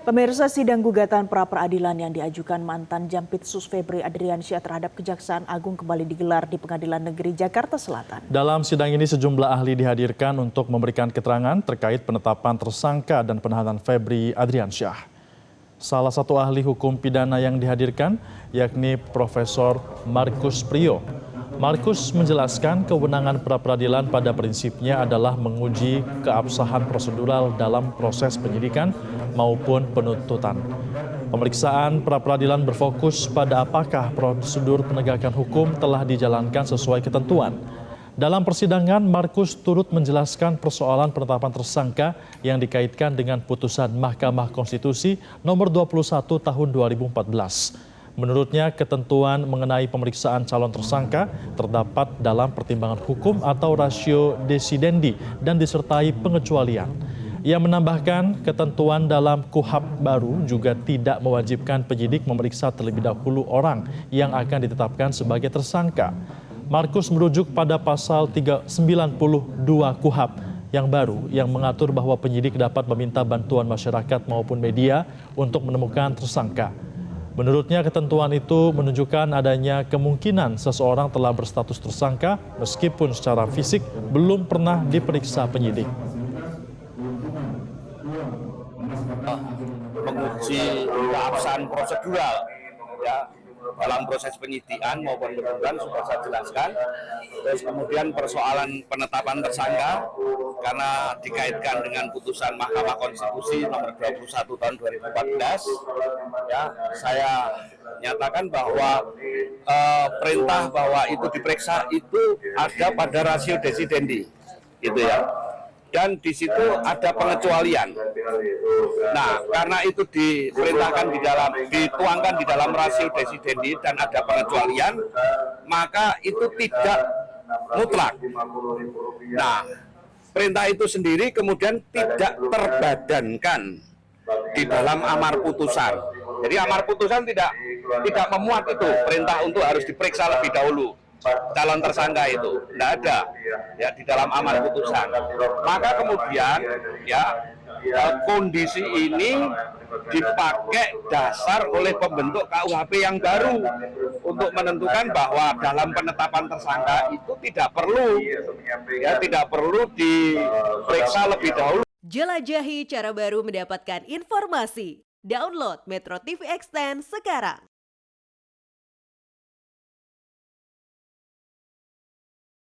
Pemirsa, sidang gugatan pra-peradilan yang diajukan mantan Jampitsus Febri Adriansyah terhadap Kejaksaan Agung kembali digelar di Pengadilan Negeri Jakarta Selatan. Dalam sidang ini sejumlah ahli dihadirkan untuk memberikan keterangan terkait penetapan tersangka dan penahanan Febri Adriansyah. Salah satu ahli hukum pidana yang dihadirkan yakni Profesor Markus Priyo. Markus menjelaskan kewenangan pra-peradilan pada prinsipnya adalah menguji keabsahan prosedural dalam proses penyidikan maupun penuntutan. Pemeriksaan pra-peradilan berfokus pada apakah prosedur penegakan hukum telah dijalankan sesuai ketentuan. Dalam persidangan, Markus turut menjelaskan persoalan penetapan tersangka yang dikaitkan dengan putusan Mahkamah Konstitusi nomor 21 tahun 2014. Menurutnya, ketentuan mengenai pemeriksaan calon tersangka terdapat dalam pertimbangan hukum atau ratio decidendi dan disertai pengecualian. Ia menambahkan ketentuan dalam KUHP baru juga tidak mewajibkan penyidik memeriksa terlebih dahulu orang yang akan ditetapkan sebagai tersangka. Markus merujuk pada pasal 392 KUHP yang baru yang mengatur bahwa penyidik dapat meminta bantuan masyarakat maupun media untuk menemukan tersangka. Menurutnya ketentuan itu menunjukkan adanya kemungkinan seseorang telah berstatus tersangka meskipun secara fisik belum pernah diperiksa penyidik. Menguji keabsahan prosedural ya dalam proses penyidikan maupun penuntutan sudah saya jelaskan. Terus kemudian persoalan penetapan tersangka karena dikaitkan dengan putusan Mahkamah Konstitusi nomor 21 tahun 2014 ya, saya nyatakan bahwa perintah bahwa itu diperiksa itu ada pada rasio decidendi gitu ya. Dan di situ ada pengecualian. Nah, karena itu dituangkan di dalam rasio decidendi dan ada pengecualian, maka itu tidak mutlak. Nah, perintah itu sendiri kemudian tidak terbadankan di dalam amar putusan. Jadi amar putusan tidak memuat itu perintah untuk harus diperiksa lebih dahulu calon tersangka itu, tidak ada ya di dalam amar putusan. Maka kemudian ya kondisi ini dipakai dasar oleh pembentuk KUHP yang baru untuk menentukan bahwa dalam penetapan tersangka itu tidak perlu diperiksa lebih dahulu. Jelajahi cara baru mendapatkan informasi. Download Metro TV Extend sekarang.